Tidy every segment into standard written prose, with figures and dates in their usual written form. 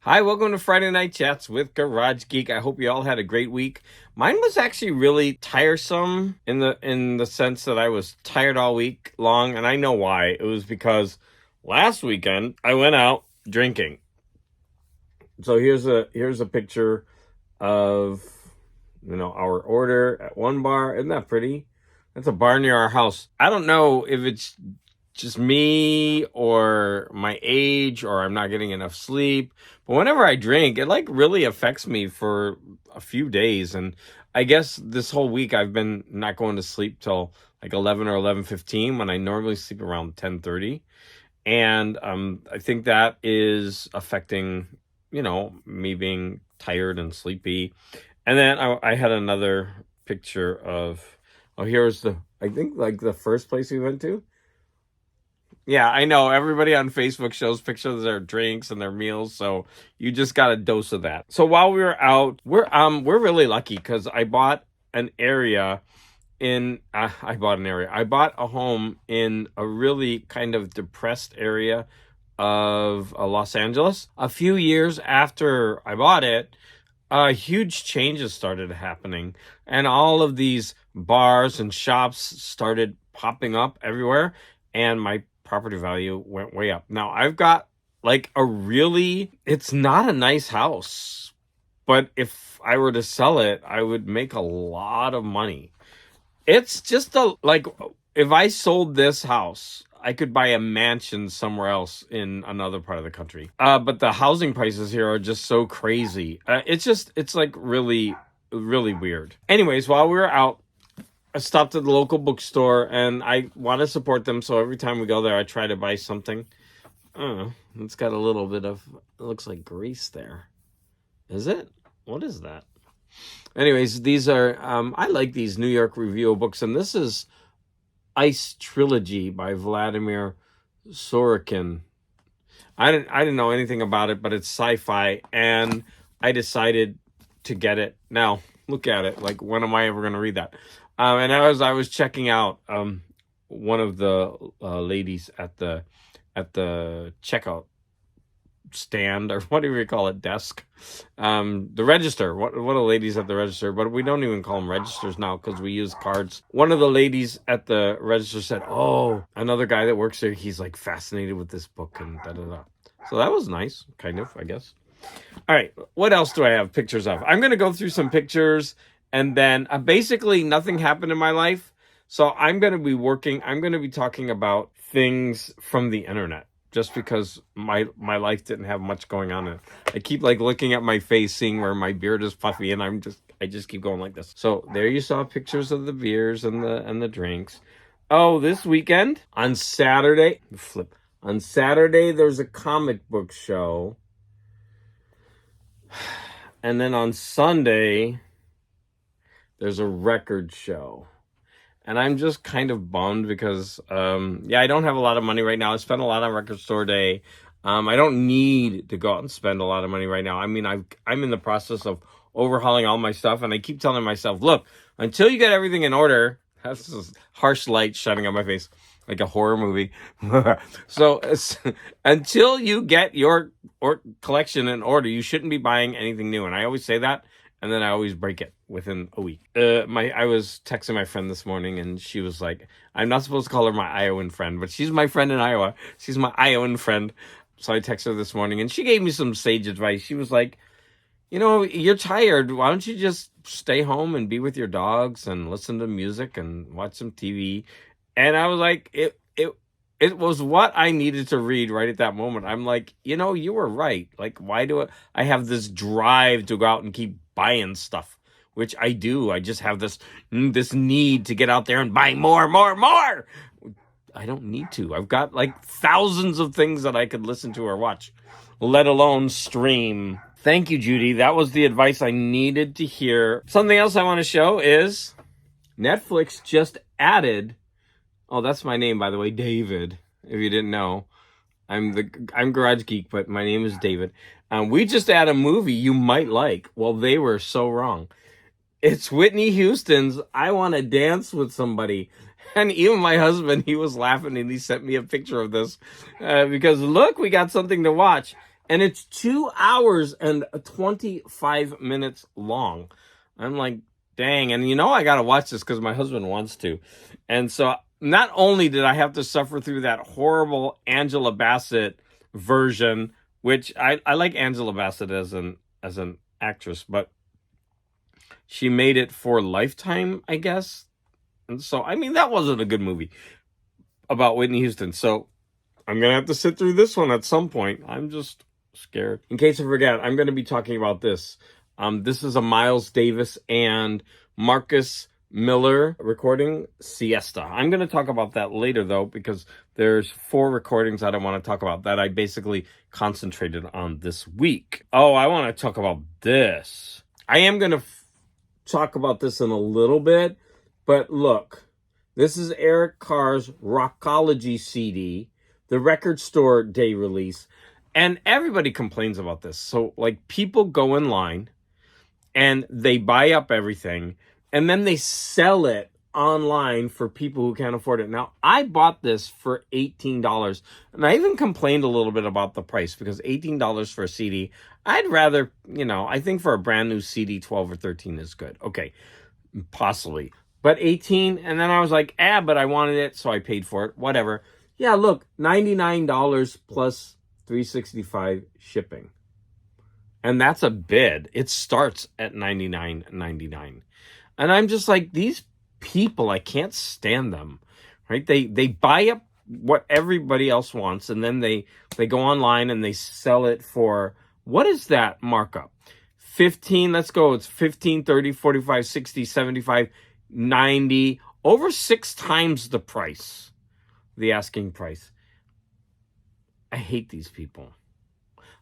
Hi, welcome to Friday Night Chats with Garage Geek. I hope you all had a great week. Mine was actually really tiresome in the sense that I was tired all week long, and I know why. It was because last weekend I went out drinking. So here's a picture of our order at one bar. Isn't that pretty? That's a bar near our house. I don't know if it's just me or my age or I'm not getting enough sleep. But whenever I drink, it like really affects me for a few days. And I guess this whole week I've been not going to sleep till like 11 or 11:15 when I normally sleep around 10:30. And I think that is affecting, me being tired and sleepy. And then I had another picture of, here's I think like the first place we went to. Yeah, I know. Everybody on Facebook shows pictures of their drinks and their meals, so you just got a dose of that. So while we were out, we're really lucky because I bought an area I bought a home in a really kind of depressed area of Los Angeles. A few years after I bought it, huge changes started happening, and all of these bars and shops started popping up everywhere, and my property value went way up. Now I've got like it's not a nice house, but if I were to sell it, I would make a lot of money. It's just if I sold this house, I could buy a mansion somewhere else in another part of the country. But the housing prices here are just so crazy. It's like really, really weird. Anyways, while we were out, I stopped at the local bookstore and I want to support them. So every time we go there, I try to buy something. It's got a little bit of, it looks like grease there. Is it? What is that? Anyways, these are, I like these New York Review of Books. And this is Ice Trilogy by Vladimir Sorokin. I didn't know anything about it, but it's sci-fi. And I decided to get it. Now, look at it. Like, when am I ever going to read that? And as I was checking out, one of the ladies at the checkout stand, or what do we call it, desk, the register. What are ladies at the register? But we don't even call them registers now because we use cards. One of the ladies at the register said, "Oh, another guy that works there, he's like fascinated with this book and da da da." So that was nice, kind of, I guess. All right, what else do I have pictures of? I'm going to go through some pictures. And then basically nothing happened in my life. So I'm going to be talking about things from the internet just because my life didn't have much going on in it. I keep like looking at my face, seeing where my beard is puffy, and I just keep going like this. So there you saw pictures of the beers and the drinks. Oh, this weekend on Saturday, there's a comic book show. And then on Sunday, there's a record show. And I'm just kind of bummed because, I don't have a lot of money right now. I spent a lot on record store day. I don't need to go out and spend a lot of money right now. I mean, I'm in the process of overhauling all my stuff. And I keep telling myself, look, until you get everything in order, that's this harsh light shining on my face like a horror movie. So until you get your collection in order, you shouldn't be buying anything new. And I always say that. And then I always break it within a week. I was texting my friend this morning, and she was like, I'm not supposed to call her my Iowan friend, but she's my friend in Iowa. She's my Iowan friend. So I texted her this morning, and she gave me some sage advice. She was like, you're tired. Why don't you just stay home and be with your dogs and listen to music and watch some TV? And I was like, it was what I needed to read right at that moment. I'm like, you were right. Like, why do I have this drive to go out and keep buying stuff, which I do. I just have this need to get out there and buy more. I don't need to. I've got like thousands of things that I could listen to or watch, let alone stream. Thank you, Judy. That was the advice I needed to hear. Something else I want to show is Netflix just added, oh, that's my name, by the way, David, if you didn't know. I'm Garage Geek, but my name is David. We just added a movie you might like. Well, they were so wrong. It's Whitney Houston's I Want to Dance with Somebody. And even my husband, he was laughing and he sent me a picture of this because look, we got something to watch. And it's 2 hours and 25 minutes long. I'm like, dang. And I got to watch this because my husband wants to. And so not only did I have to suffer through that horrible Angela Bassett version, which I like Angela Bassett as an actress, but she made it for Lifetime, I guess. And so, I mean, that wasn't a good movie about Whitney Houston. So I'm going to have to sit through this one at some point. I'm just scared. In case I forget, I'm going to be talking about this. This is a Miles Davis and Marcus Miller recording, Siesta. I'm going to talk about that later, though, because there's 4 recordings that I want to talk about that I basically concentrated on this week. Oh, I want to talk about this. I am going to talk about this in a little bit, but look, this is Eric Carr's Rockology CD, the Record Store Day release, and everybody complains about this. So, like, people go in line and they buy up everything, and then they sell it online for people who can't afford it. Now, I bought this for $18, and I even complained a little bit about the price, because $18 for a CD, I'd rather, I think for a brand new CD, 12 or 13 is good. Okay, possibly. But 18, and then I was like, but I wanted it, so I paid for it, whatever. Yeah, look, $99 plus $365 shipping. And that's a bid. It starts at $99.99. And I'm just like, these people, I can't stand them, right? They buy up what everybody else wants, and then they go online and they sell it for, what is that markup? 15, let's go. It's 15, 30, 45, 60, 75, 90, over 6 times the price, the asking price. I hate these people.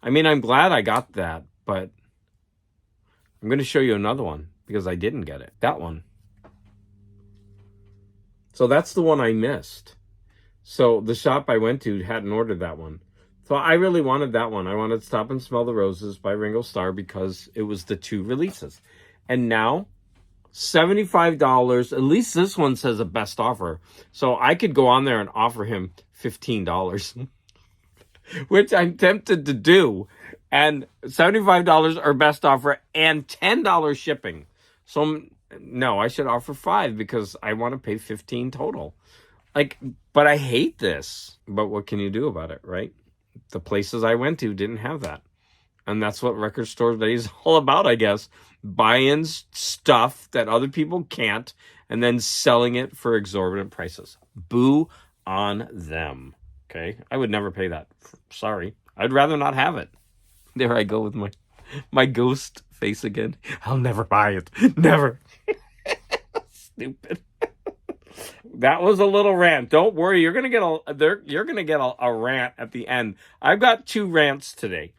I mean, I'm glad I got that, but I'm going to show you another one because I didn't get it. That one. So that's the one I missed. So the shop I went to hadn't ordered that one. So I really wanted that one. I wanted Stop and Smell the Roses by Ringo Starr because it was the 2 releases. And now, $75. At least this one says a best offer. So I could go on there and offer him $15. Which I'm tempted to do. And $75 or best offer and $10 shipping. So no, I should offer 5 because I want to pay 15 total. But I hate this. But what can you do about it, right? The places I went to didn't have that. And that's what Record Store Day is all about, I guess. Buying stuff that other people can't and then selling it for exorbitant prices. Boo on them. Okay? I would never pay that. Sorry. I'd rather not have it. There I go with my ghost face again. I'll never buy it. Never. Stupid. That was a little rant. Don't worry. You're gonna get a rant at the end. I've got 2 rants today.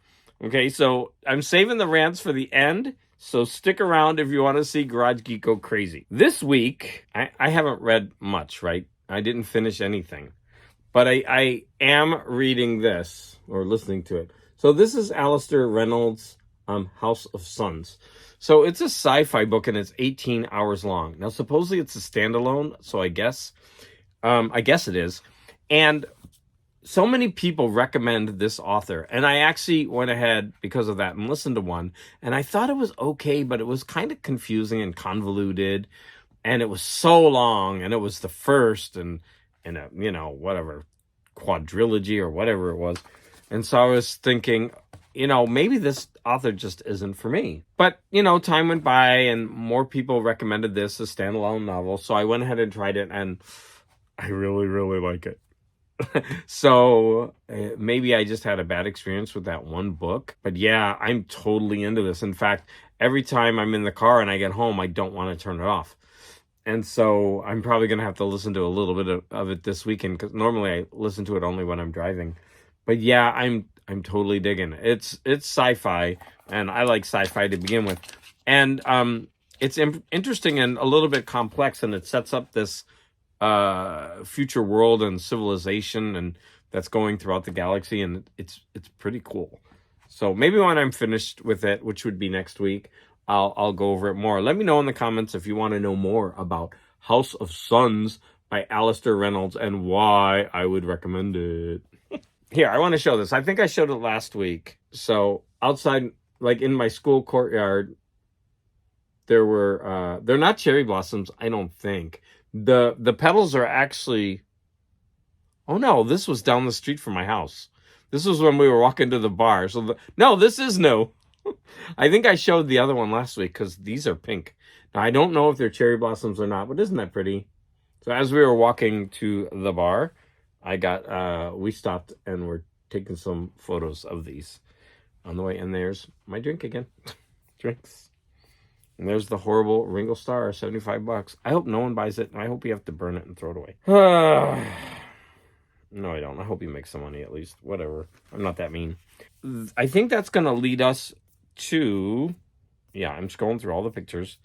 Okay, so I'm saving the rants for the end. So stick around if you want to see Garage Geek go crazy. This week, I haven't read much, right? I didn't finish anything. But I am reading this, or listening to it. So this is Alastair Reynolds' House of Suns. So it's a sci-fi book, and it's 18 hours long. Now, supposedly it's a standalone, so I guess it is. And so many people recommend this author. And I actually went ahead because of that and listened to one. And I thought it was okay, but it was kind of confusing and convoluted. And it was so long, and it was the first in a, whatever, quadrilogy or whatever it was. And so I was thinking, maybe this author just isn't for me. But, time went by and more people recommended this as a standalone novel. So I went ahead and tried it, and I really, really like it. So maybe I just had a bad experience with that one book. But yeah, I'm totally into this. In fact, every time I'm in the car and I get home, I don't want to turn it off. And so I'm probably going to have to listen to a little bit of it this weekend, because normally I listen to it only when I'm driving. But yeah, I'm totally digging it. It's sci-fi, and I like sci-fi to begin with. And it's interesting and a little bit complex, and it sets up this future world and civilization and that's going throughout the galaxy, and it's pretty cool. So maybe when I'm finished with it, which would be next week, I'll go over it more. Let me know in the comments if you want to know more about House of Suns by Alastair Reynolds and why I would recommend it. Here, I want to show this. I think I showed it last week. So outside, like in my school courtyard, they're not cherry blossoms, I don't think. The petals are actually, oh no, this was down the street from my house. This was when we were walking to the bar. No, this is new. I think I showed the other one last week because these are pink. Now I don't know if they're cherry blossoms or not, but isn't that pretty? So as we were walking to the bar, we stopped and we're taking some photos of these on the way. And there's my drink again. Drinks. And there's the horrible Ringo Starr, $75. I hope no one buys it, and I hope you have to burn it and throw it away. No, I don't. I hope you make some money at least. Whatever. I'm not that mean. I think that's going to lead us to... Yeah, I'm scrolling through all the pictures.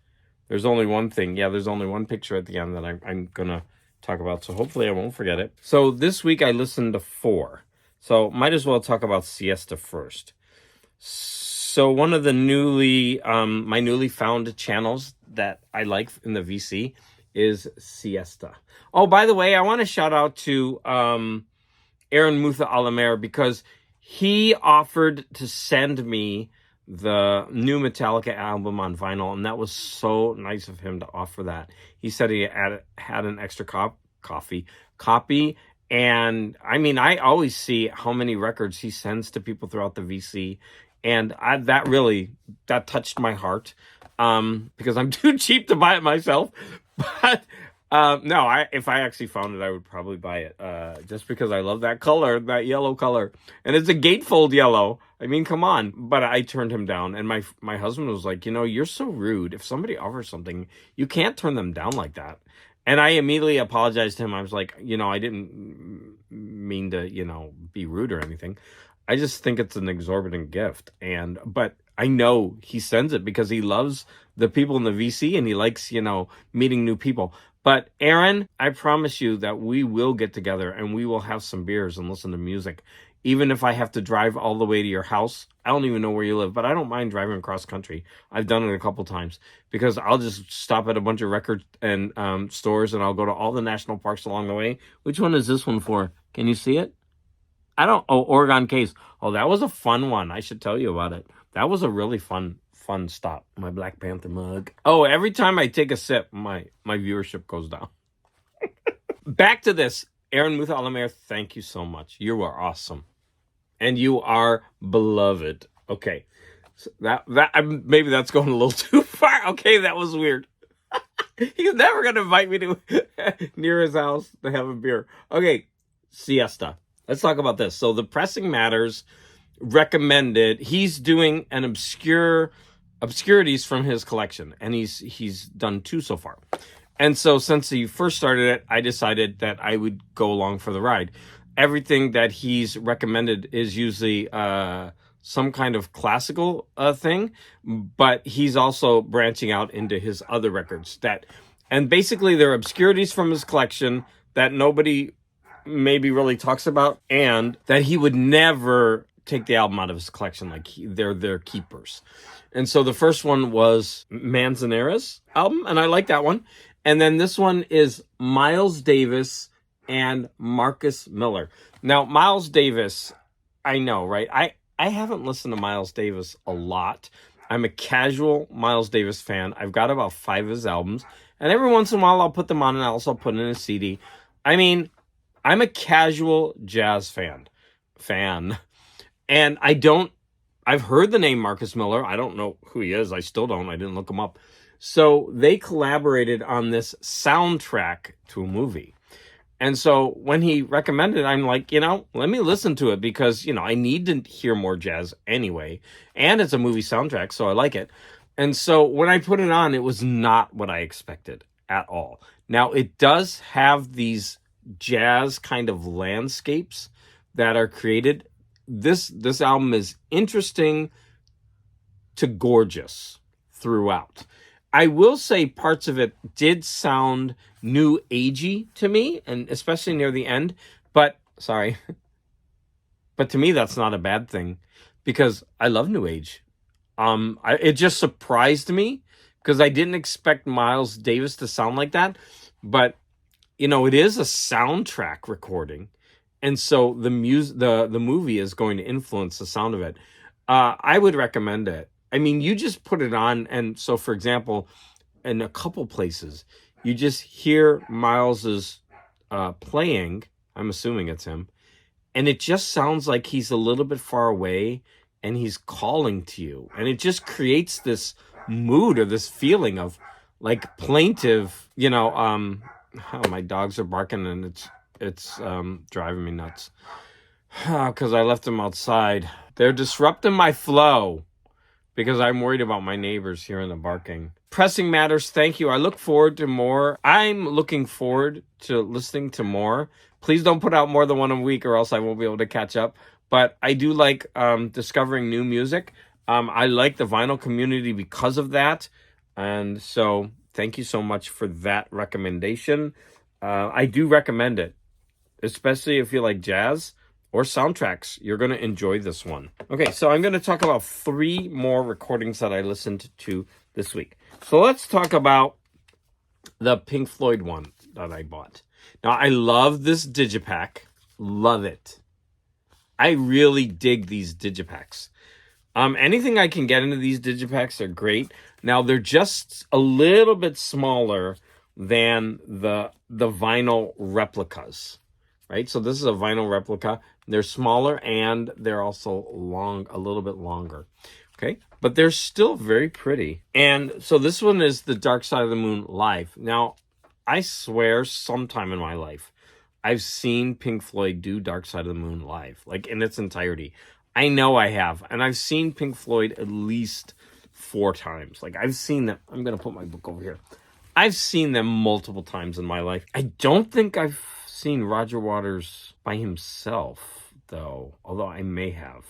There's only one thing. Yeah, there's only one picture at the end that I'm going to talk about, so hopefully I won't forget it. So this week I listened to 4. So might as well talk about Siesta first. So one of the my newly found channels that I like in the VC is Siesta. Oh, by the way, I want to shout out to Aaron Mutha Alamer because he offered to send me the new Metallica album on vinyl, and that was so nice of him to offer that. He said he had an extra copy, and I mean, I always see how many records he sends to people throughout the VC, and that touched my heart, because I'm too cheap to buy it myself. But no, if I actually found it, I would probably buy it, just because I love that color, that yellow color, and it's a gatefold yellow. I mean, come on. But I turned him down, and my husband was like, you're so rude. If somebody offers something, you can't turn them down like that. And I immediately apologized to him. I was like, I didn't mean to, be rude or anything. I just think it's an exorbitant gift. But I know he sends it because he loves the people in the VC and he likes, meeting new people. But Aaron, I promise you that we will get together and we will have some beers and listen to music. Even if I have to drive all the way to your house. I don't even know where you live, but I don't mind driving across country. I've done it a couple times because I'll just stop at a bunch of record and stores, and I'll go to all the national parks along the way. Which one is this one for? Can you see it? Oregon Case. Oh, that was a fun one. I should tell you about it. That was a really fun stop. My Black Panther mug. Oh, every time I take a sip, my viewership goes down. Back to this. Aaron Mutha Alamer, thank you so much. You are awesome. And you are beloved. Okay. So maybe that's going a little too far. Okay, that was weird. He's never going to invite me to near his house to have a beer. Okay, Siesta. Let's talk about this. So the Pressing Matters recommended, he's doing an obscurities from his collection, and he's done 2 so far. And so since he first started it, I decided that I would go along for the ride. Everything that he's recommended is usually some kind of classical thing, but he's also branching out into his other records and basically they're obscurities from his collection that nobody maybe really talks about, and that he would never take the album out of his collection. Like they're keepers. And so the first one was Manzanera's album, and I like that one. And then this one is Miles Davis and Marcus Miller. Now, Miles Davis, I know, right? I haven't listened to Miles Davis a lot. I'm a casual Miles Davis fan. I've got about 5 of his albums. And every once in a while, I'll put them on and I'll also put in a CD. I mean, I'm a casual jazz fan. And I've heard the name Marcus Miller. I don't know who he is. I still don't. I didn't look him up. So they collaborated on this soundtrack to a movie. And so when he recommended it, I'm like, let me listen to it because, I need to hear more jazz anyway. And it's a movie soundtrack, so I like it. And so when I put it on, it was not what I expected at all. Now, it does have these jazz kind of landscapes that are created. This album is interesting to gorgeous throughout. I will say parts of it did sound new agey to me, and especially near the end. But to me, that's not a bad thing because I love new age. It just surprised me because I didn't expect Miles Davis to sound like that. But it is a soundtrack recording, and so the movie is going to influence the sound of it. I would recommend it. I mean, you just put it on, and so for example, in a couple places, you just hear Miles's playing. I'm assuming it's him, and it just sounds like he's a little bit far away, and he's calling to you, and it just creates this mood or this feeling of like plaintive. Oh, my dogs are barking, and it's driving me nuts because I left them outside. They're disrupting my flow because I'm worried about my neighbors hearing the barking. Pressing matters, thank you. I look forward to more. I'm looking forward to listening to more. Please don't put out more than one a week or else I won't be able to catch up. But I do like discovering new music. I like the vinyl community because of that. And so thank you so much for that recommendation. I do recommend it, especially if you like jazz or soundtracks. You're going to enjoy this one. Okay, so I'm going to talk about 3 more recordings that I listened to this week. So let's talk about the Pink Floyd one that I bought. Now, I love this digipack. Love it. I really dig these digipacks. Anything I can get into these digipacks are great. Now, they're just a little bit smaller than the vinyl replicas. Right? So this is a vinyl replica. They're smaller and they're also a little bit longer. Okay? But they're still very pretty. And so this one is the Dark Side of the Moon live. Now, I swear sometime in my life, I've seen Pink Floyd do Dark Side of the Moon live, like in its entirety. I know I have. And I've seen Pink Floyd at least 4 times. Like I've seen them. I'm going to put my book over here. I've seen them multiple times in my life. I don't think I've seen Roger Waters by himself, though, although I may have.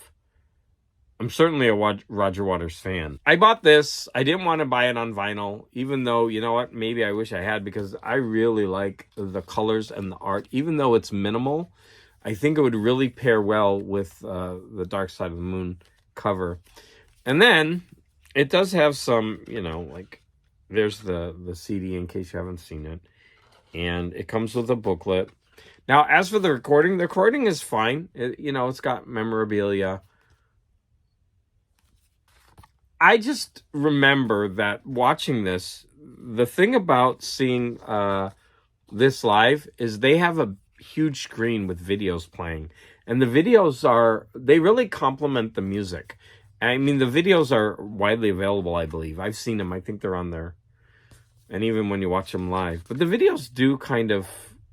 I'm certainly a Roger Waters fan. I bought this. I didn't want to buy it on vinyl, even though, you know what, maybe I wish I had, because I really like the colors and the art. Even though it's minimal, I think it would really pair well with the Dark Side of the Moon cover. And then it does have some, like there's the CD in case you haven't seen it. And it comes with a booklet. Now, as for the recording is fine. It's got memorabilia. I just remember that watching this, the thing about seeing this live is they have a huge screen with videos playing. And the videos they really complement the music. I mean, the videos are widely available, I believe. I've seen them. I think they're on there. And even when you watch them live. But the videos do kind of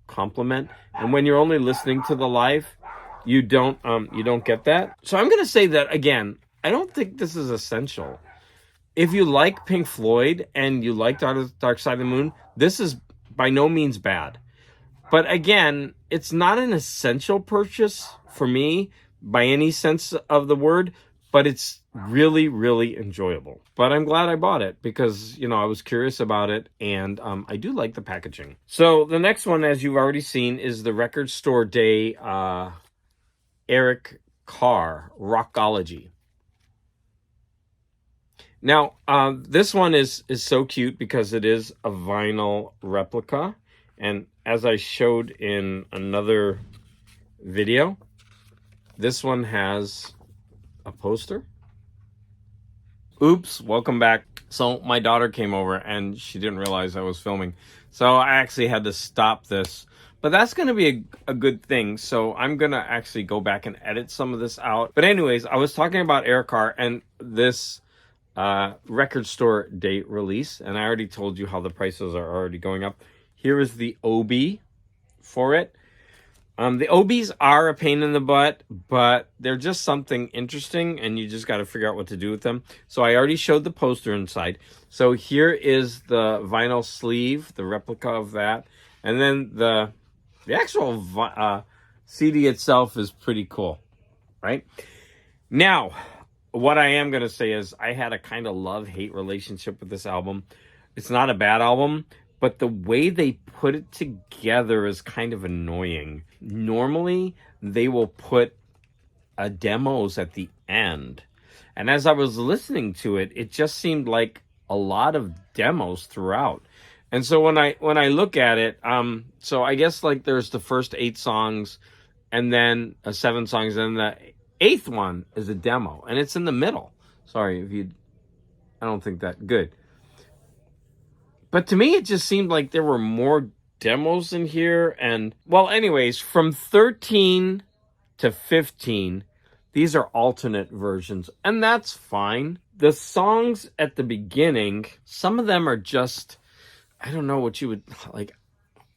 complement. And when you're only listening to the live, you don't get that. So I'm going to say that, again, I don't think this is essential. If you like Pink Floyd and you like Dark Side of the Moon, this is by no means bad. But again, it's not an essential purchase for me by any sense of the word, but it's really, really enjoyable. But I'm glad I bought it because, I was curious about it, and I do like the packaging. So the next one, as you've already seen, is the Record Store Day Eric Carr Rockology. Now, this one is so cute because it is a vinyl replica. And as I showed in another video, this one has a poster. Oops, welcome back. So my daughter came over and she didn't realize I was filming. So I actually had to stop this. But that's going to be a good thing. So I'm going to actually go back and edit some of this out. But anyways, I was talking about Eric Carr and this Record Store Day release. And I already told you how the prices are already going up. Here is the OB for it. The OBs are a pain in the butt, but they're just something interesting, and you just got to figure out what to do with them. So I already showed the poster inside. So here is the vinyl sleeve, the replica of that. And then the actual CD itself is pretty cool, right? Now, what I am going to say is I had a kind of love-hate relationship with this album. It's not a bad album, but the way they put it together is kind of annoying. Normally, they will put demos at the end. And as I was listening to it, it just seemed like a lot of demos throughout. And so when I look at it, so I guess like there's the first 8 songs and then 7 songs, and the 8th one is a demo, and it's in the middle. Sorry if you, I don't think that good. But to me, it just seemed like there were more demos in here. And, well, anyways, from 13 to 15, these are alternate versions, and that's fine. The songs at the beginning, some of them are just, I don't know what you would, like,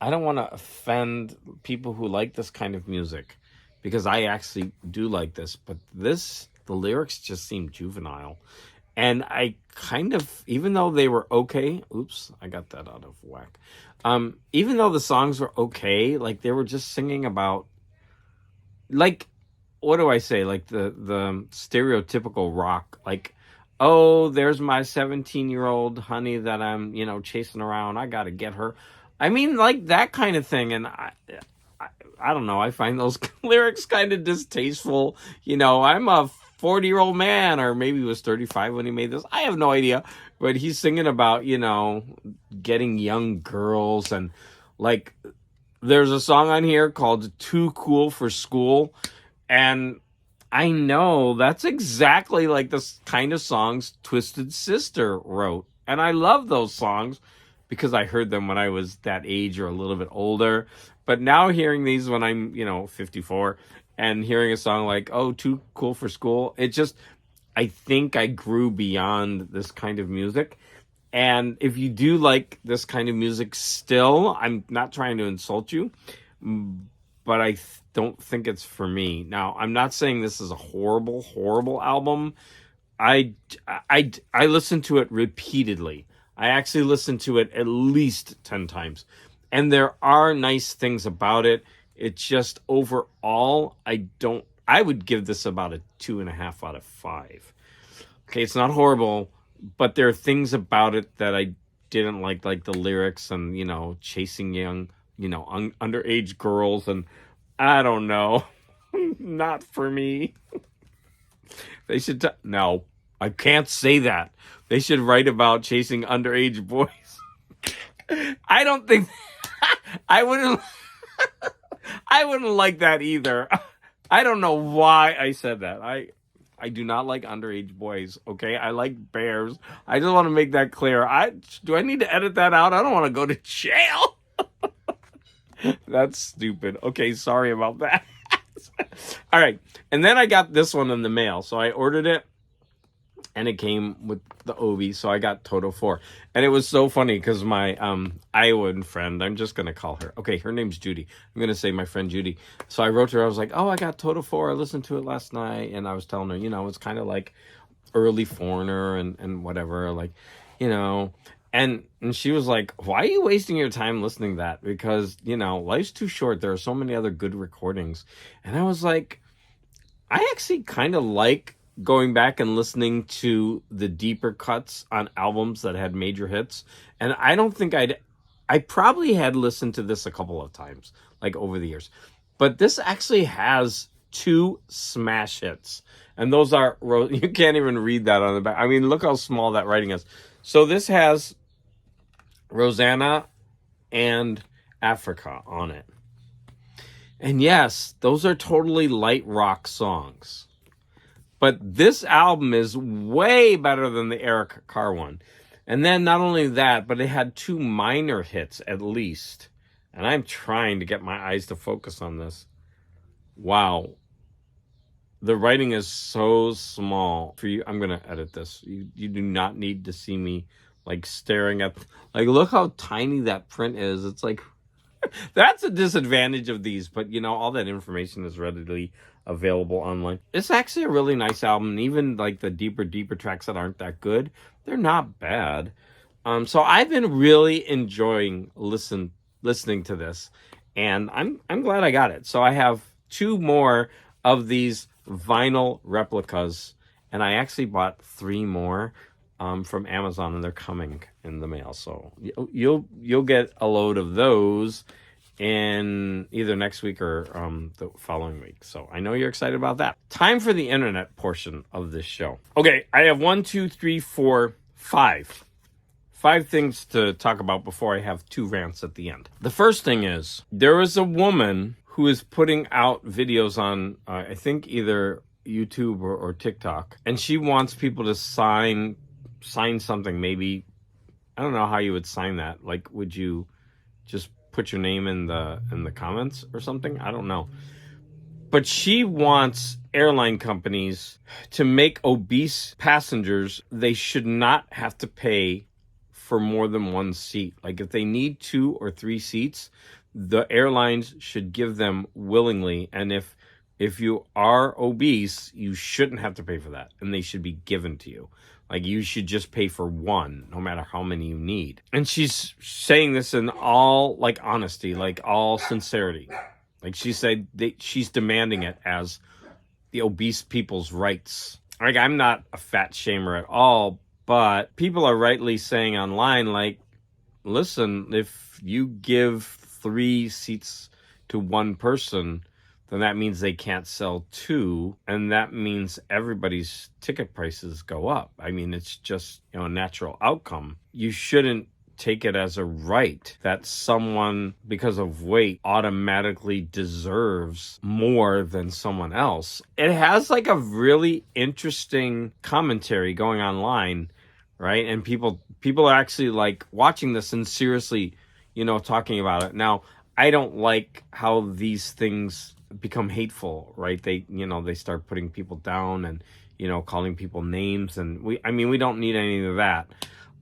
I don't want to offend people who like this kind of music, because I actually do like this, but the lyrics just seem juvenile. And I kind of, even though they were okay, oops, I got that out of whack. Even though the songs were okay, like they were just singing about, like, what do I say? Like the stereotypical rock, like, oh, there's my 17-year-old honey that I'm, chasing around. I got to get her. I mean, like that kind of thing. And I don't know. I find those lyrics kind of distasteful. I'm a 40-year-old man, or maybe he was 35 when he made this. I have no idea. But he's singing about, getting young girls. And like, there's a song on here called Too Cool for School. And I know that's exactly like the kind of songs Twisted Sister wrote. And I love those songs because I heard them when I was that age or a little bit older. But now hearing these when I'm, 54, and hearing a song like, oh, Too Cool for School, it just, I think I grew beyond this kind of music. And if you do like this kind of music still, I'm not trying to insult you, but I don't think it's for me. Now, I'm not saying this is a horrible, horrible album. I listened to it repeatedly. I actually listened to it at least 10 times. And there are nice things about it. It's just overall, I would give this about a 2.5 out of 5. Okay, it's not horrible, but there are things about it that I didn't like the lyrics and, chasing young, underage girls, and I don't know. Not for me. They should, no, I can't say that. They should write about chasing underage boys. I don't think, I wouldn't like that either. I don't know why I said that. I do not like underage boys, okay? I like bears. I just want to make that clear. Do I need to edit that out? I don't want to go to jail. That's stupid. Okay, sorry about that. All right. And then I got this one in the mail. So I ordered it, and it came with the Obi. So I got Toto 4. And it was so funny because my Iowan friend, I'm just going to call her. Okay, her name's Judy. I'm going to say my friend Judy. So I wrote to her. I was like, oh, I got Toto 4. I listened to it last night. And I was telling her, it's kind of like early Foreigner and whatever. Like, And she was like, why are you wasting your time listening to that? Because, life's too short. There are so many other good recordings. And I was like, I actually kind of like going back and listening to the deeper cuts on albums that had major hits. And I don't think I probably had listened to this a couple of times, like over the years. But this actually has 2 smash hits. And those are, you can't even read that on the back. I mean, look how small that writing is. So this has Rosanna and Africa on it. And yes, those are totally light rock songs. But this album is way better than the Eric Carr one. And then not only that, but it had 2 minor hits at least. And I'm trying to get my eyes to focus on this. Wow. The writing is so small. For you, I'm going to edit this. You do not need to see me like staring at, like, look how tiny that print is. It's like, that's a disadvantage of these, but all that information is readily available online. It's actually a really nice album. Even like the deeper tracks that aren't that good, they're not bad. So I've been really enjoying listening to this, and I'm glad I got it. So I have 2 more of these vinyl replicas, and I actually bought 3 more from Amazon, and they're coming in the mail. So you'll get a load of those in either next week or the following week. So I know you're excited about that. Time for the internet portion of this show. Okay, I have 1, 2, 3, 4, 5. 5 things to talk about before I have 2 rants at the end. The first thing is, there is a woman who is putting out videos on, I think either YouTube or TikTok, and she wants people to sign something. Maybe, I don't know how you would sign that. Like, would you just put your name in the comments or something? I don't know. But she wants airline companies to make obese passengers, they should not have to pay for more than one seat. Like, if they need 2 or 3 seats, the airlines should give them willingly. And if you are obese, you shouldn't have to pay for that, and they should be given to you. Like, you should just pay for one, no matter how many you need. And she's saying this in all, like, honesty, like, all sincerity. Like, she said she's demanding it as the obese people's rights. Like, I'm not a fat shamer at all, but people are rightly saying online, like, listen, if you give 3 seats to one person, then that means they can't sell 2, and that means everybody's ticket prices go up. I mean, it's just, a natural outcome. You shouldn't take it as a right that someone, because of weight, automatically deserves more than someone else. It has like a really interesting commentary going online, right? And people are actually like watching this and seriously, talking about it. Now, I don't like how these things become hateful, right? They start putting people down and, calling people names, and we don't need any of that.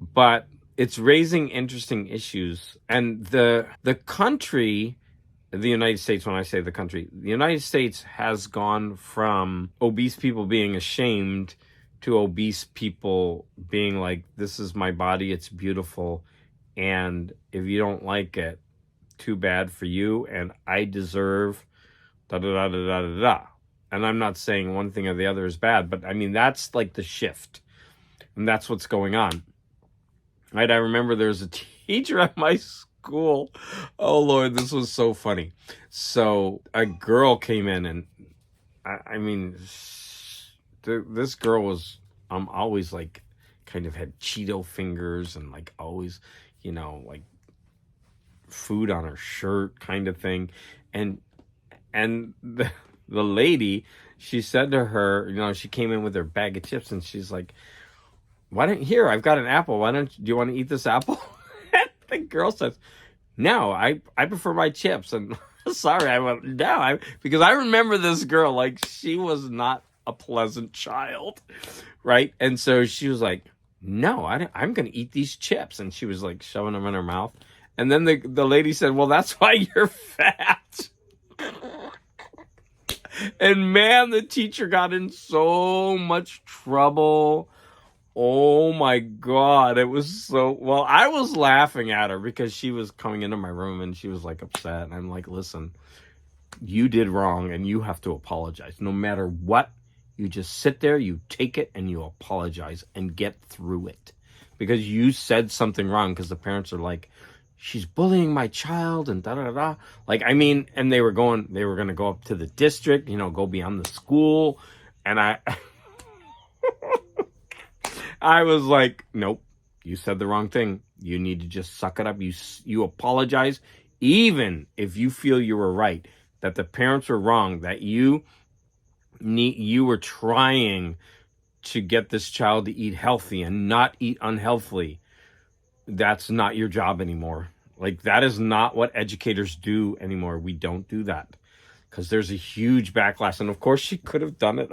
But it's raising interesting issues. And the country, the United States, when I say the country, the United States has gone from obese people being ashamed to obese people being like, this is my body, it's beautiful, and if you don't like it, too bad for you, and I deserve da-da-da-da-da-da. And I'm not saying one thing or the other is bad, but I mean, that's like the shift. And that's what's going on. Right, I remember there was a teacher at my school. Oh, Lord, this was so funny. So a girl came in, and this girl was always like kind of had Cheeto fingers and like always, like food on her shirt kind of thing. And the lady, she said to her, she came in with her bag of chips, and she's like, here, I've got an apple. Do you want to eat this apple? The girl says, no, I prefer my chips. And sorry, I went, no, because I remember this girl, like, she was not a pleasant child, right? And so she was like, no, I'm going to eat these chips. And she was like shoving them in her mouth. And then the lady said, well, that's why you're fat. And man, the teacher got in so much trouble. Oh my God. It was well, I was laughing at her because she was coming into my room and she was like upset. And I'm like, listen, you did wrong and you have to apologize. No matter what, you just sit there, you take it, and you apologize and get through it. Because you said something wrong, because the parents are like, she's bullying my child and da-da-da-da. Like, I mean, and they were going to go up to the district, go beyond the school. And I was like, nope, you said the wrong thing. You need to just suck it up. You apologize, even if you feel you were right, that the parents were wrong, that you were trying to get this child to eat healthy and not eat unhealthily. That's not your job anymore. Like, that is not what educators do anymore. We don't do that, because there's a huge backlash. And of course, she could have done it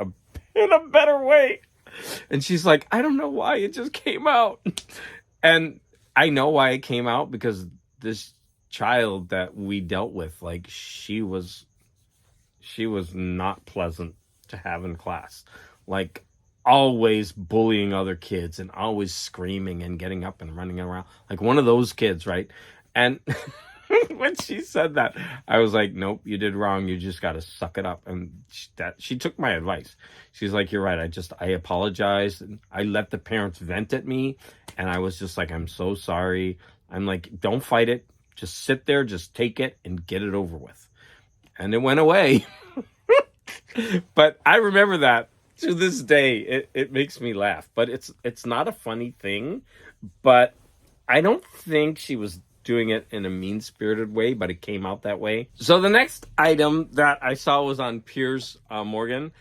in a better way. And she's like, I don't know why it just came out. And I know why it came out, because this child that we dealt with, like, she was not pleasant to have in class. Like, always bullying other kids and always screaming and getting up and running around. Like one of those kids, right? And when she said that, I was like, nope, you did wrong. You just got to suck it up. And she took my advice. She's like, you're right. I apologized. And I let the parents vent at me. And I was just like, I'm so sorry. I'm like, don't fight it. Just sit there, just take it and get it over with. And it went away. But I remember that to this day. It makes me laugh. But it's not a funny thing. But I don't think she was doing it in a mean-spirited way, but it came out that way. So the next item that I saw was on Piers Morgan.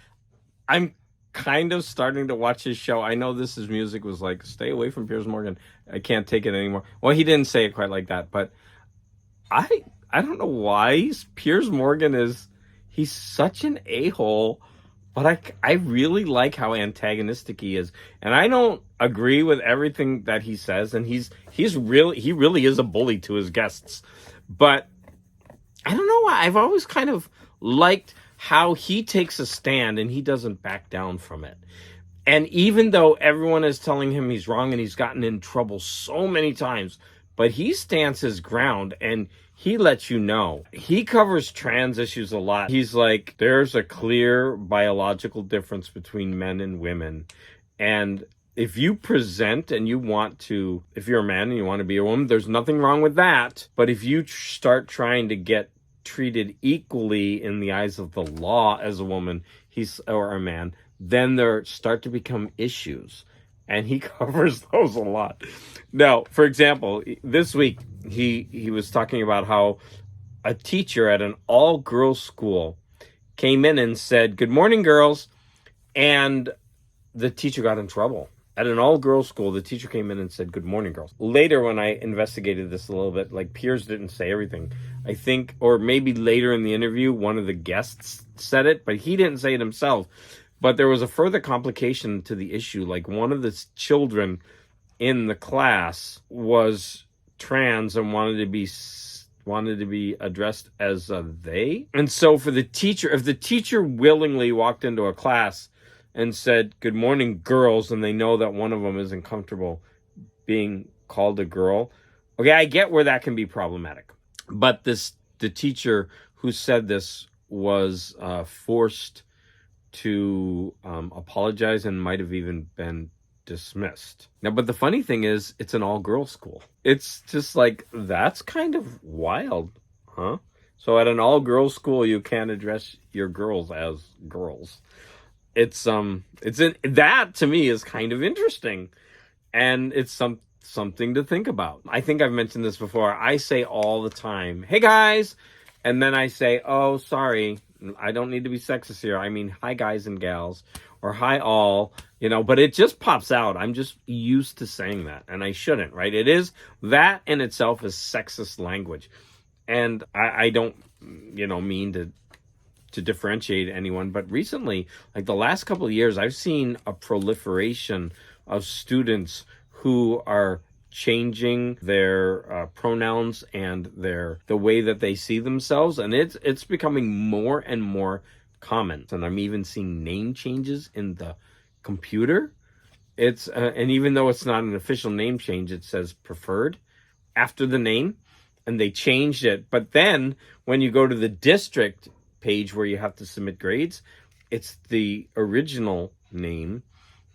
I'm kind of starting to watch his show. I know his music was like, stay away from Piers Morgan. I can't take it anymore. Well, he didn't say it quite like that, but I I don't know why Piers Morgan he's such an a-hole, but I really like how antagonistic he is. And I don't agree with everything that he says, and he really is a bully to his guests. But I don't know why. I've always kind of liked how he takes a stand and he doesn't back down from it. And even though everyone is telling him he's wrong and he's gotten in trouble so many times, but he stands his ground and he lets you know. He covers trans issues a lot. He's like, there's a clear biological difference between men and women. And if you present and you want to, if you're a man and you want to be a woman, there's nothing wrong with that. But if you start trying to get treated equally in the eyes of the law as a woman, or a man, then there start to become issues. And he covers those a lot. Now, for example, this week he was talking about how a teacher at an all-girls school came in and said, "Good morning, girls," and the teacher got in trouble. At an all-girls school, the teacher came in and said, "Good morning, girls." Later, when I investigated this a little bit, like, Piers didn't say everything. I think, or maybe later in the interview, one of the guests said it, but he didn't say it himself. But there was a further complication to the issue. Like, one of the children in the class was trans and wanted to be addressed as a they. And so for the teacher, if the teacher willingly walked into a class and said, "Good morning, girls," and they know that one of them isn't comfortable being called a girl, okay, I get where that can be problematic. But the teacher who said this was forced to apologize and might have even been dismissed. Now, but the funny thing is, it's an all-girls school. It's just like, that's kind of wild, huh? So at an all-girls school, you can't address your girls as girls. That to me is kind of interesting, and it's something to think about. I think I've mentioned this before. I say all the time, "Hey guys," and then I say, "Oh, sorry, I don't need to be sexist here. I mean, hi guys and gals," or "Hi all," but it just pops out. I'm just used to saying that, and I shouldn't, right? It is, that in itself is sexist language. And I don't, mean to differentiate anyone, but recently, like the last couple of years, I've seen a proliferation of students who are changing their pronouns and the way that they see themselves, and it's becoming more and more common. And I'm even seeing name changes in the computer. It's and even though it's not an official name change, it says preferred after the name, and they changed it. But then when you go to the district page where you have to submit grades, it's the original name.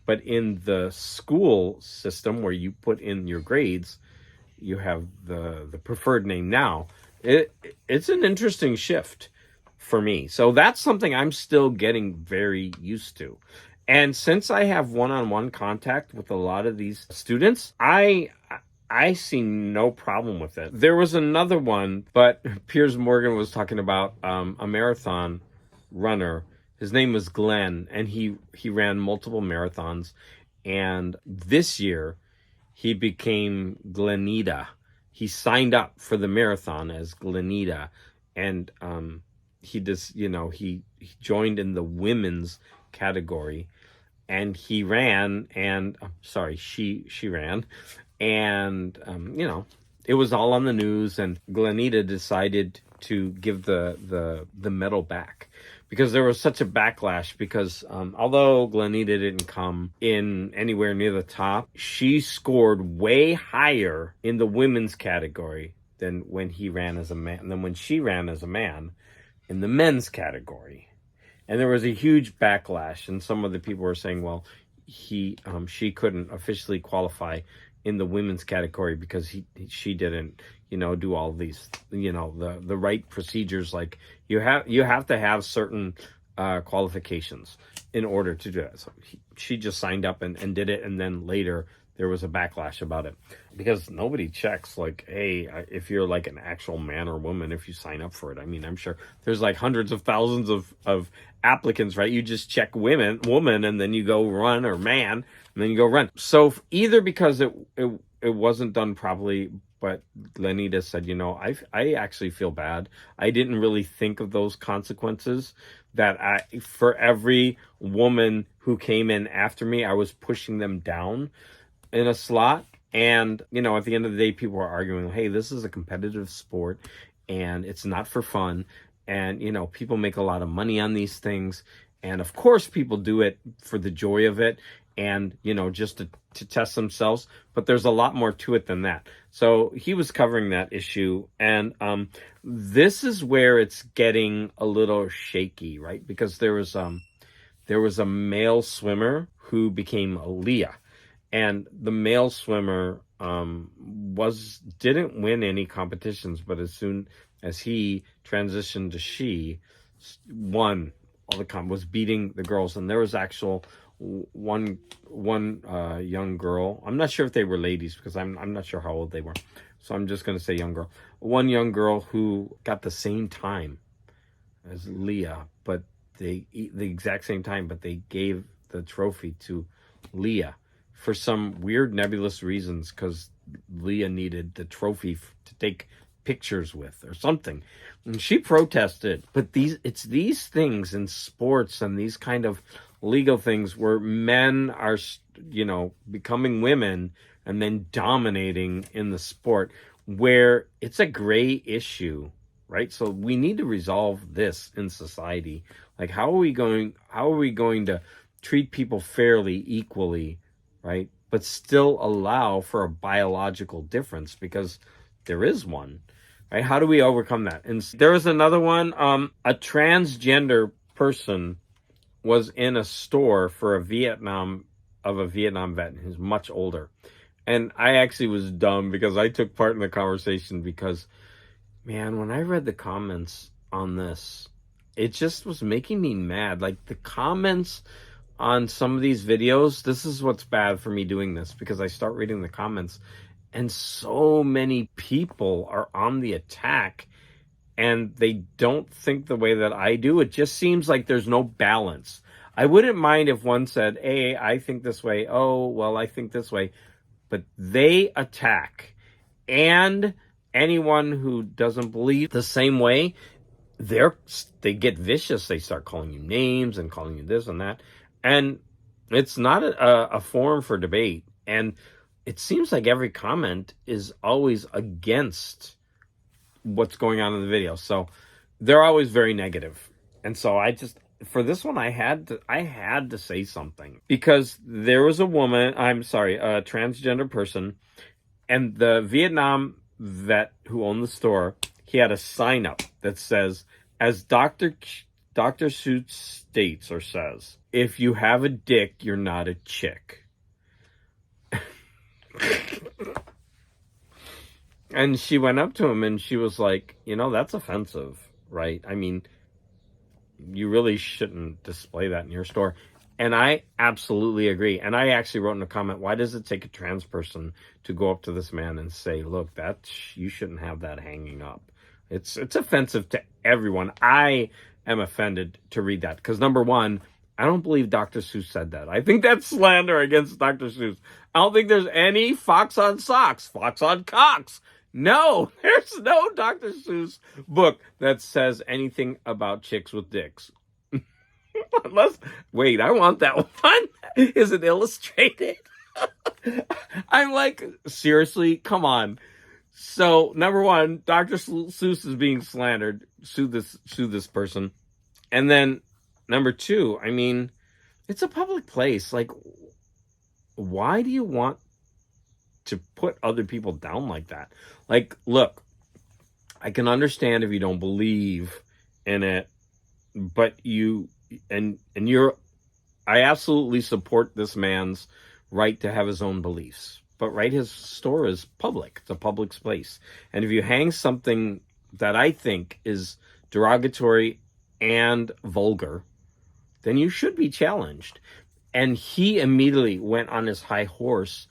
But in the school system where you put in your grades, you have the preferred name now. It's an interesting shift for me. So that's something I'm still getting very used to. And since I have one-on-one contact with a lot of these students, I see no problem with it. There was another one, but Piers Morgan was talking about a marathon runner. His name was Glenn, and he ran multiple marathons. And this year, he became Glenita. He signed up for the marathon as Glenita, and he joined in the women's category, and he ran, and she ran, and it was all on the news, and Glenita decided to give the medal back, because there was such a backlash, because although Glenita didn't come in anywhere near the top, she scored way higher in the women's category than when she ran as a man in the men's category. And there was a huge backlash, and some of the people were saying, well, she couldn't officially qualify in the women's category because she didn't do all these the right procedures. Like you have to have certain qualifications in order to do it. So she just signed up and did it, and then later there was a backlash about it, because nobody checks, like, hey, if you're like an actual man or woman, if you sign up for it. I mean, I'm sure there's like hundreds of thousands of applicants, right? You just check woman, and then you go run, or man, and then you go run. So either because it wasn't done properly, but Lenita said, I actually feel bad. I didn't really think of those consequences, that for every woman who came in after me, I was pushing them down in a slot. And, at the end of the day, people are arguing, hey, this is a competitive sport and it's not for fun. And, people make a lot of money on these things. And of course, people do it for the joy of it and, just to test themselves. But there's a lot more to it than that. So he was covering that issue. And this is where it's getting a little shaky, right? Because there was a male swimmer who became a Leah. And the male swimmer didn't win any competitions, but as soon as he transitioned to she, won all the was beating the girls. And there was one young girl. I'm not sure if they were ladies, because I'm not sure how old they were. So I'm just going to say young girl. One young girl who got the same time as Leah, but the exact same time, but they gave the trophy to Leah for some weird nebulous reasons, because Leah needed the trophy to take pictures with or something. And she protested. But it's these things in sports and these kind of legal things where men are, becoming women and then dominating in the sport, where it's a gray issue, right? So we need to resolve this in society. Like, how are we going to treat people fairly, equally, right? But still allow for a biological difference, because there is one, right? How do we overcome that? And there was another one, a transgender person was in a store for a Vietnam vet who's much older. And I actually was dumb, because I took part in the conversation, because, man, when I read the comments on this, it just was making me mad. Like, the comments on some of these videos, this is what's bad for me doing this, because I start reading the comments and so many people are on the attack and they don't think the way that I do. It just seems like there's no balance. I wouldn't mind if one said, hey, I think this way. Oh, well, I think this way. But they attack. And anyone who doesn't believe the same way, they get vicious. They start calling you names and calling you this and that. And it's not a forum for debate. And it seems like every comment is always against what's going on in the video. So they're always very negative. And so for this one, I had to say something, because there was a transgender person, and the Vietnam vet who owned the store, he had a sign up that says, as Dr. Seuss states or says, if you have a dick, you're not a chick. And she went up to him and she was like, that's offensive, right? I mean, you really shouldn't display that in your store. And I absolutely agree. And I actually wrote in a comment, why does it take a trans person to go up to this man and say, look, you shouldn't have that hanging up. It's offensive to everyone. I am offended to read that, because number one, I don't believe Dr. Seuss said that. I think that's slander against Dr. Seuss. I don't think there's any fox on socks, fox on cocks. No, there's no Dr. Seuss book that says anything about chicks with dicks. Wait, I want that one. Is it illustrated? I'm like, seriously, come on. So, number one, Dr. Seuss is being slandered. Sue this person. And then, number two, I mean, it's a public place. Like, why do you want to put other people down like that? Like, look, I can understand if you don't believe in it, but I absolutely support this man's right to have his own beliefs. But right, his store is public. It's a public space. And if you hang something that I think is derogatory and vulgar, then you should be challenged. And he immediately went on his high horse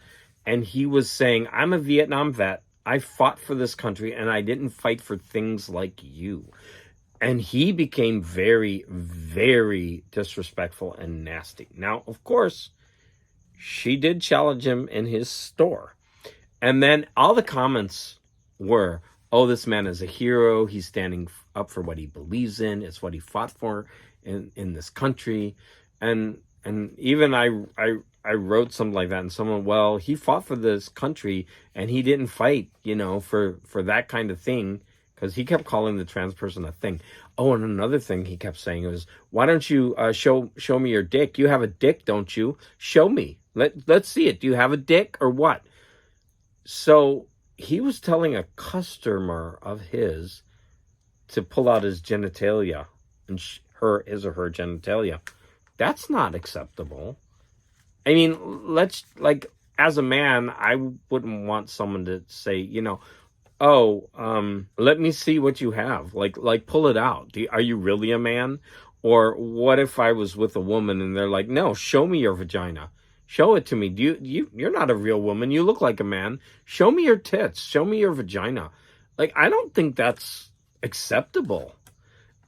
And he was saying, I'm a Vietnam vet. I fought for this country and I didn't fight for things like you. And he became very, very disrespectful and nasty. Now, of course, she did challenge him in his store. And then all the comments were, oh, this man is a hero. He's standing up for what he believes in. It's what he fought for in this country. And even I wrote something like that, and someone, well, he fought for this country and he didn't fight, for that kind of thing, because he kept calling the trans person a thing. Oh, and another thing he kept saying was, why don't you show me your dick? You have a dick, don't you? Show me. Let's see it. Do you have a dick or what? So he was telling a customer of his to pull out his genitalia, and his or her genitalia. That's not acceptable. I mean, as a man, I wouldn't want someone to say, let me see what you have. Like pull it out. Are you really a man? Or what if I was with a woman and they're like, no, show me your vagina. Show it to me. You're not a real woman. You look like a man. Show me your tits. Show me your vagina. I don't think that's acceptable.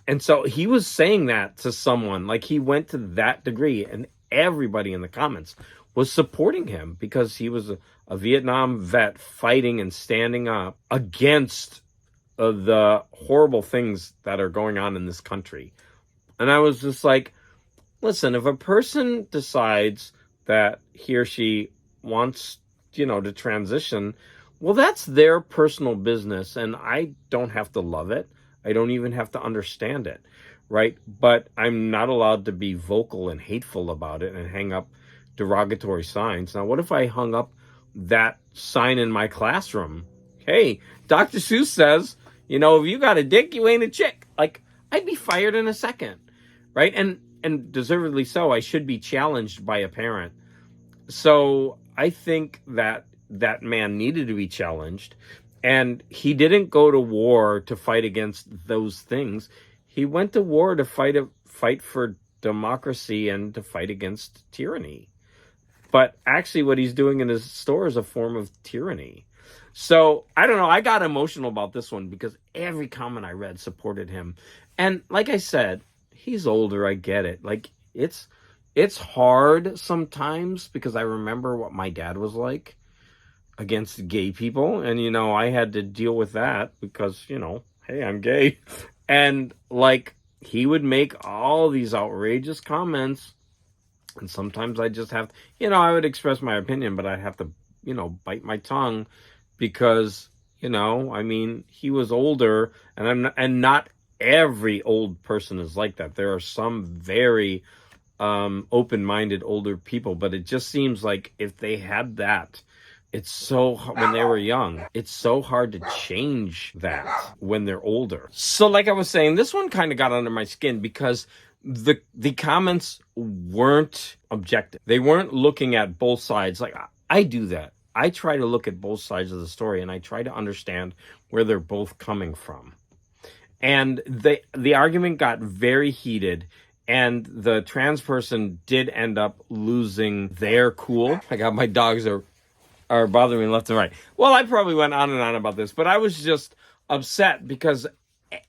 And so he was saying that to someone, he went to that degree, and everybody in the comments was supporting him because he was a Vietnam vet fighting and standing up against the horrible things that are going on in this country. And I was just like, listen, if a person decides that he or she wants, to transition, well, that's their personal business, and I don't have to love it. I don't even have to understand it, right? But I'm not allowed to be vocal and hateful about it and hang up derogatory signs. Now, what if I hung up that sign in my classroom? Hey, Dr. Seuss says, if you got a dick, you ain't a chick. I'd be fired in a second, right? And deservedly so. I should be challenged by a parent. So I think that man needed to be challenged. And he didn't go to war to fight against those things. He went to war to fight for democracy and to fight against tyranny. But actually what he's doing in his store is a form of tyranny. So, I don't know. I got emotional about this one because every comment I read supported him. And like I said, he's older. I get it. It's hard sometimes because I remember what my dad was like against gay people. And, I had to deal with that because, hey, I'm gay. And he would make all these outrageous comments. And sometimes I just have, I would express my opinion, but I have to, bite my tongue because, he was older, and not every old person is like that. There are some very open-minded older people, but it just seems like if they had that, when they were young, it's so hard to change that when they're older. So like I was saying, this one kind of got under my skin because the comments weren't objective. They weren't looking at both sides. I do that. I try to look at both sides of the story, and I try to understand where they're both coming from. And the argument got very heated, and the trans person did end up losing their cool. My dogs are bothering me left and right. Well, I probably went on and on about this, but I was just upset because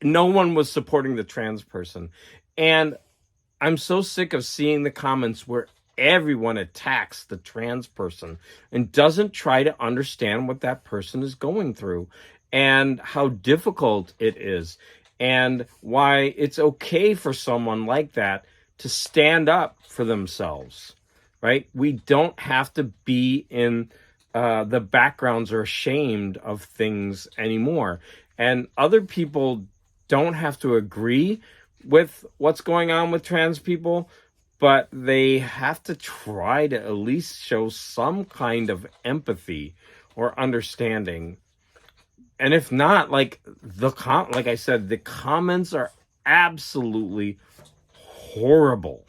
no one was supporting the trans person. And I'm so sick of seeing the comments where everyone attacks the trans person and doesn't try to understand what that person is going through and how difficult it is and why it's okay for someone like that to stand up for themselves, right? We don't have to be in the backgrounds or ashamed of things anymore. And other people don't have to agree with what's going on with trans people, but they have to try to at least show some kind of empathy or understanding. And if not, like I said, the comments are absolutely horrible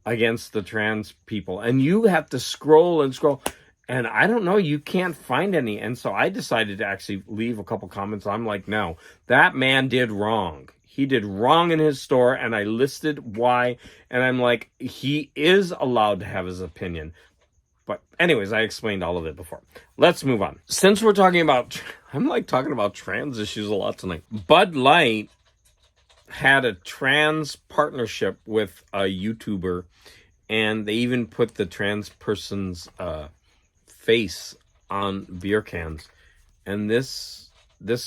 against the trans people. And you have to scroll and scroll. And I don't know, you can't find any. And so I decided to actually leave a couple comments. I'm like, no, that man did wrong. He did wrong in his store, and I listed why. And I'm like, he is allowed to have his opinion. But anyways, I explained all of it before. Let's move on. Since we're talking about, I'm like talking about trans issues a lot tonight. Bud Light had a trans partnership with a YouTuber, and they even put the trans person's face on beer cans. And this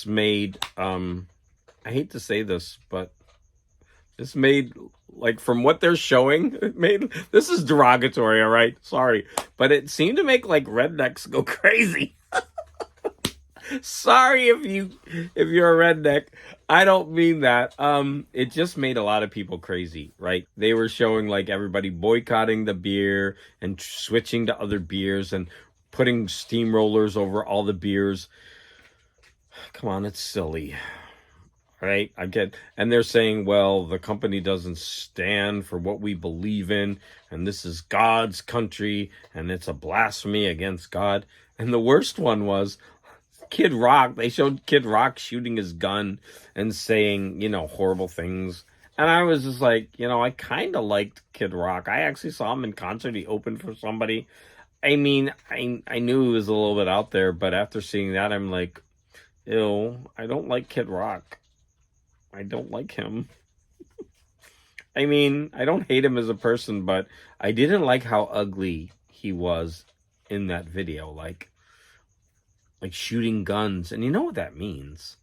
made, I hate to say this, but this made, like, from what they're showing, this is derogatory, all right? Sorry. But it seemed to make, like, rednecks go crazy. Sorry if you're a redneck. I don't mean that. It just made a lot of people crazy, right? They were showing, like, everybody boycotting the beer and switching to other beers and putting steamrollers over all the beers. Come on, it's silly. Right? I get, and they're saying, well, the company doesn't stand for what we believe in, and this is God's country, and it's a blasphemy against God. And the worst one was Kid Rock. They showed Kid Rock shooting his gun and saying, horrible things. And I was just like, I kind of liked Kid Rock. I actually saw him in concert. He opened for somebody. I mean, I knew he was a little bit out there, but after seeing that, I'm like, ew, I don't like Kid Rock. I don't like him. I mean, I don't hate him as a person, but I didn't like how ugly he was in that video. Like shooting guns. And you know what that means?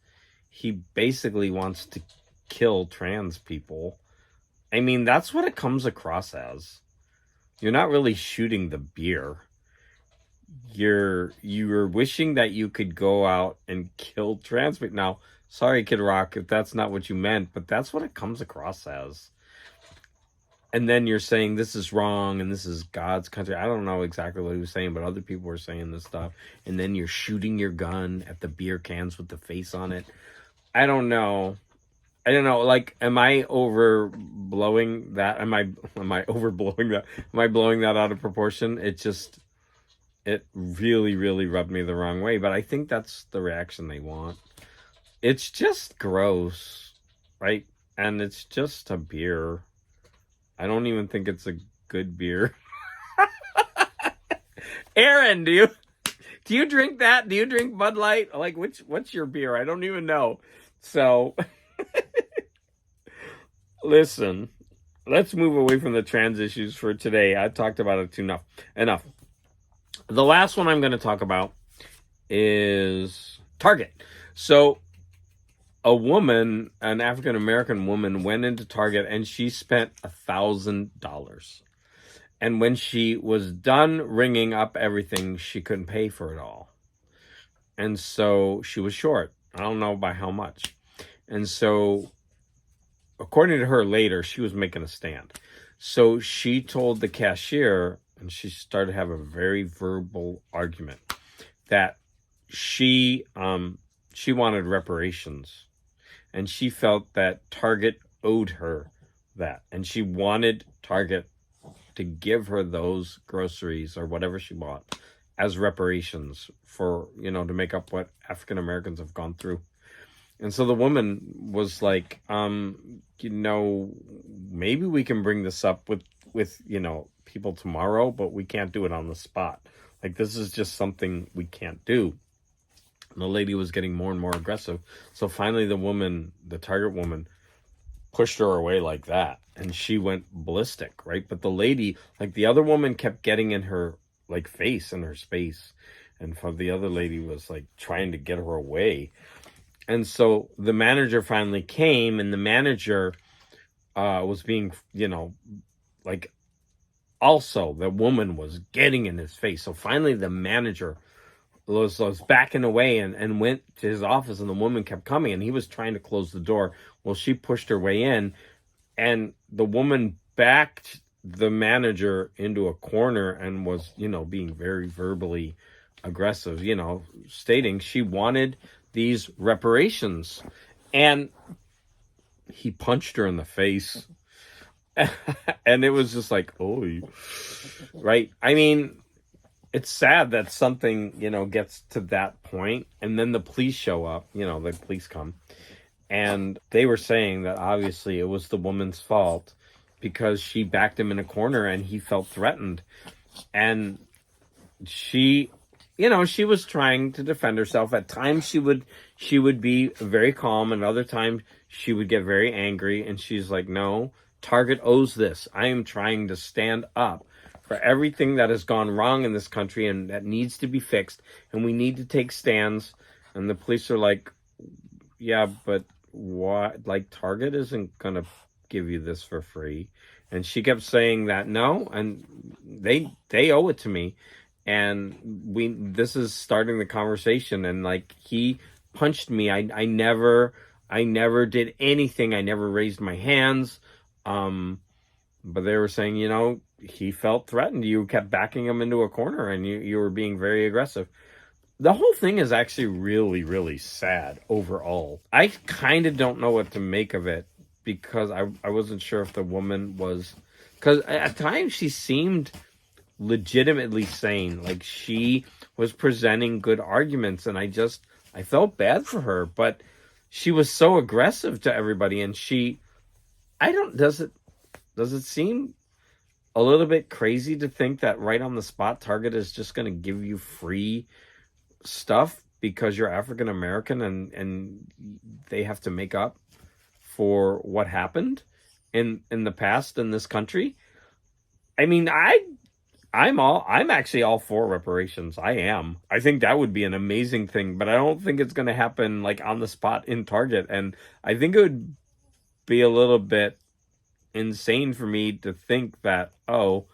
He basically wants to kill trans people. I mean, that's what it comes across as. You're not really shooting the beer. You're wishing that you could go out and kill trans people. Now, sorry, Kid Rock, if that's not what you meant, but that's what it comes across as. And then you're saying this is wrong and this is God's country. I don't know exactly what he was saying, but other people were saying this stuff. And then you're shooting your gun at the beer cans with the face on it. I don't know. Like, am I overblowing that? Am I overblowing that? Am I blowing that out of proportion? It really, really rubbed me the wrong way. But I think that's the reaction they want. It's just gross, right? And it's just a beer. I don't even think it's a good beer. Aaron, do you drink that? Do you drink Bud Light? Like, what's your beer? I don't even know. So, listen, let's move away from the trans issues for today. I talked about it enough. The last one I'm going to talk about is Target. So, a woman, an African-American woman, went into Target and she spent $1,000. And when she was done ringing up everything, she couldn't pay for it all. And so she was short. I don't know by how much. And so, according to her later, she was making a stand. So she told the cashier, and she started to have a very verbal argument, that she wanted reparations. And she felt that Target owed her that. And she wanted Target to give her those groceries or whatever she bought as reparations for, to make up what African Americans have gone through. And so the woman was like, maybe we can bring this up with people tomorrow, but we can't do it on the spot. Like, this is just something we can't do. And the lady was getting more and more aggressive. So finally the Target woman, pushed her away like that. And she went ballistic, right? But the lady, like, the other woman kept getting in her, like, face and her space. And the other lady was, like, trying to get her away. And so the manager finally came, and the manager was being, also the woman was getting in his face. So finally the manager was backing away and went to his office, and the woman kept coming, and he was trying to close the door. Well, she pushed her way in, and the woman backed the manager into a corner and was, being very verbally aggressive, stating she wanted these reparations. And he punched her in the face. And it was just like, oh, right? I mean, it's sad that something, gets to that point, and then the police show up, the police come, and they were saying that obviously it was the woman's fault because she backed him in a corner and he felt threatened. And she, she was trying to defend herself. At times she would be very calm, and other times she would get very angry, and she's like, no, Target owes this. I am trying to stand up for everything that has gone wrong in this country and that needs to be fixed, and we need to take stands. And the police are like, yeah, but what? Like, Target isn't gonna give you this for free. And she kept saying that no, and they owe it to me. And this is starting the conversation, and like, he punched me. I never did anything. I never raised my hands. But they were saying, he felt threatened. You kept backing him into a corner, and you were being very aggressive. The whole thing is actually really, really sad overall. I kind of don't know what to make of it, because I wasn't sure if the woman was, because at times she seemed legitimately sane. Like, she was presenting good arguments, and I felt bad for her, but she was so aggressive to everybody. And does it seem a little bit crazy to think that right on the spot, Target is just going to give you free stuff because you're African American, and they have to make up for what happened in the past in this country? I mean, I'm actually all for reparations. I am. I think that would be an amazing thing, but I don't think it's going to happen like on the spot in Target. And I think it would be a little bit insane for me to think that, I'm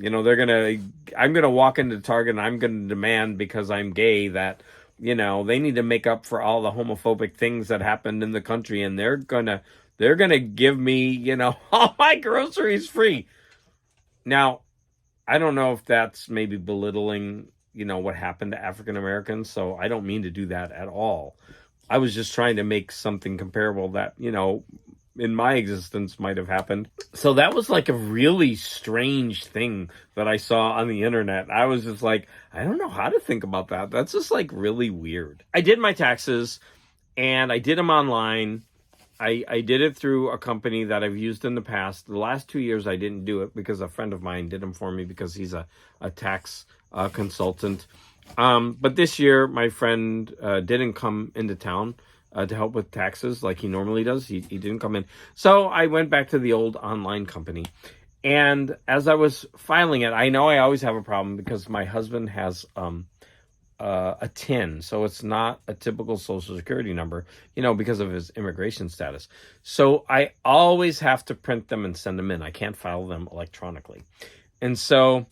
gonna walk into Target and I'm gonna demand, because I'm gay, that they need to make up for all the homophobic things that happened in the country, and they're gonna give me all my groceries free. Now, I don't know if that's maybe belittling what happened to African Americans, so I don't mean to do that at all. I was just trying to make something comparable that in my existence might have happened. So that was like a really strange thing that I saw on the internet. I was just like, I don't know how to think about that. That's just like really weird. I did my taxes, and I did them online. I did it through a company that I've used in the past. The last 2 years I didn't do it because a friend of mine did them for me, because he's a tax consultant. But this year my friend didn't come into town to help with taxes like he normally does. He didn't come in. So I went back to the old online company. And as I was filing it, I know I always have a problem because my husband has a TIN. So it's not a typical Social Security number, because of his immigration status. So I always have to print them and send them in. I can't file them electronically. And so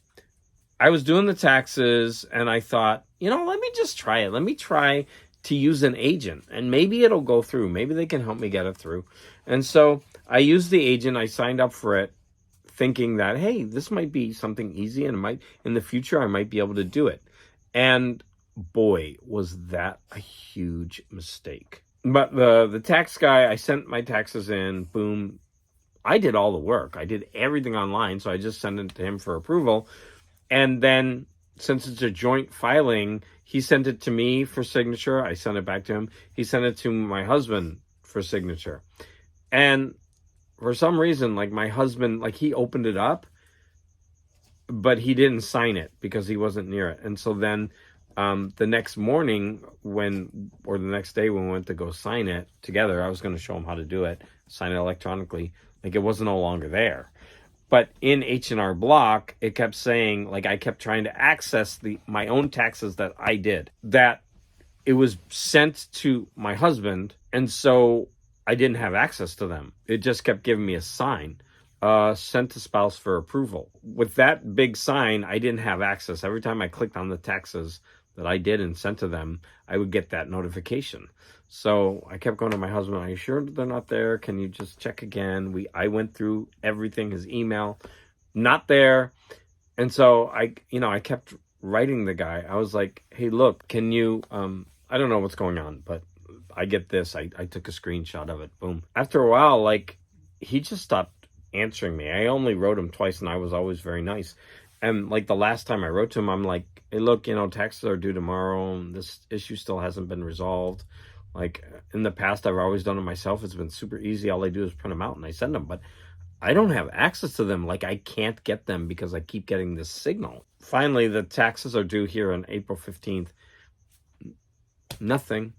I was doing the taxes, and I thought, let me just try it. Let me try to use an agent, and maybe it'll go through. Maybe they can help me get it through. And so I used the agent. I signed up for it, thinking that, hey, this might be something easy, and in the future I might be able to do it. And boy, was that a huge mistake. But the tax guy, I sent my taxes in, boom. I did all the work. I did everything online, so I just sent it to him for approval. And then, since it's a joint filing, he sent it to me for signature. I sent it back to him. He sent it to my husband for signature. And for some reason, like, my husband, like, he opened it up, but he didn't sign it because he wasn't near it. And so then the next morning the next day when we went to go sign it together, I was going to show him how to do it, sign it electronically. Like, it wasn't no longer there. But in H&R Block, it kept saying, like, I kept trying to access my own taxes that I did, that it was sent to my husband, and so I didn't have access to them. It just kept giving me a sign, sent to spouse for approval. With that big sign, I didn't have access. Every time I clicked on the taxes that I did and sent to them, I would get that notification. So I kept going to my husband, are you sure they're not there? Can you just check again? I went through everything, his email, not there. And so I kept writing the guy. I was like, hey, look, can you, I don't know what's going on, but I get this. I took a screenshot of it. Boom. After a while, like, he just stopped answering me. I only wrote him twice, and I was always very nice. And like the last time I wrote to him, I'm like, hey, look, taxes are due tomorrow, and this issue still hasn't been resolved. Like, in the past, I've always done it myself. It's been super easy. All I do is print them out and I send them. But I don't have access to them. Like, I can't get them because I keep getting this signal. Finally, the taxes are due here on April 15th. Nothing.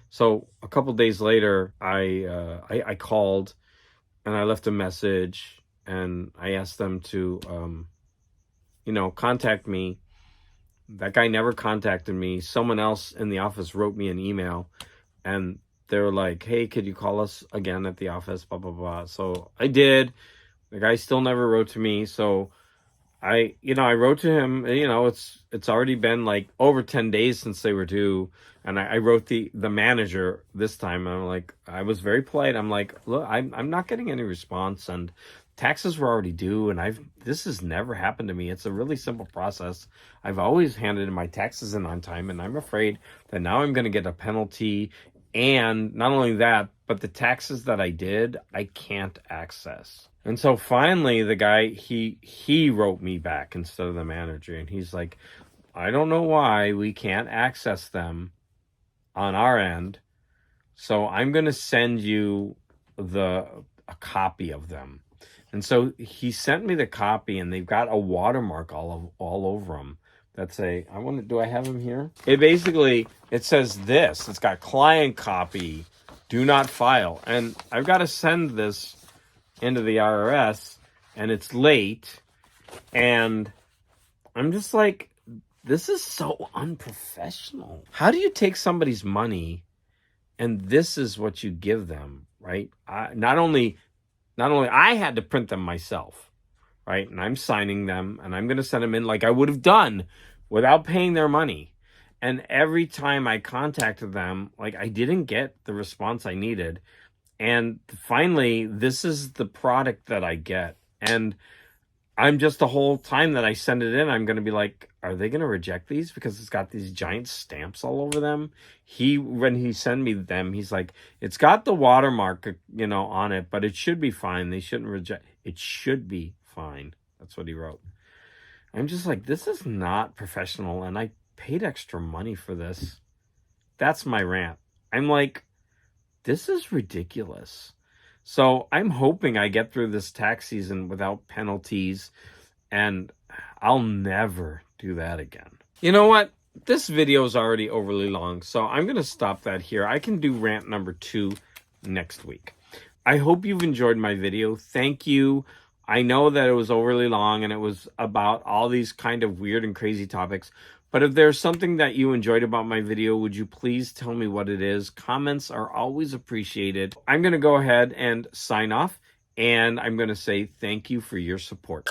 So a couple days later, I called and I left a message and I asked them to, contact me. That guy never contacted me. Someone else in the office wrote me an email and they were like, hey, could you call us again at the office, blah, blah, blah. So I did. The guy still never wrote to me. So I wrote to him, it's already been like over 10 days since they were due. And I wrote the manager this time. And I'm like, I was very polite. I'm like, look, I'm not getting any response and taxes were already due. And this has never happened to me. It's a really simple process. I've always handed in my taxes in on time. And I'm afraid that now I'm going to get a penalty. And not only that, but the taxes that I did, I can't access. And so finally, the guy, he wrote me back instead of the manager. And he's like, I don't know why we can't access them on our end. So I'm going to send you a copy of them. And so he sent me the copy and they've got a watermark all over them. Do I have them here? It says this. It's got client copy, do not file. And I've got to send this into the IRS and it's late. And I'm just like, this is so unprofessional. How do you take somebody's money and this is what you give them, right? Not only I had to print them myself, right? And I'm signing them and I'm going to send them in like I would have done without paying their money. And every time I contacted them, like I didn't get the response I needed. And finally, this is the product that I get. And I'm just the whole time that I send it in, I'm going to be like, are they going to reject these? Because it's got these giant stamps all over them. When he sent me them, he's like, it's got the watermark, on it, but it should be fine. They shouldn't reject. It should be fine. That's what he wrote. I'm just like, this is not professional. And I paid extra money for this. That's my rant. I'm like, this is ridiculous. So I'm hoping I get through this tax season without penalties and I'll never do that again. You know what? This video is already overly long, so I'm going to stop that here. I can do rant number 2 next week. I hope you've enjoyed my video. Thank you. I know that it was overly long and it was about all these kind of weird and crazy topics. But if there's something that you enjoyed about my video, would you please tell me what it is? Comments are always appreciated. I'm going to go ahead and sign off, and I'm going to say thank you for your support.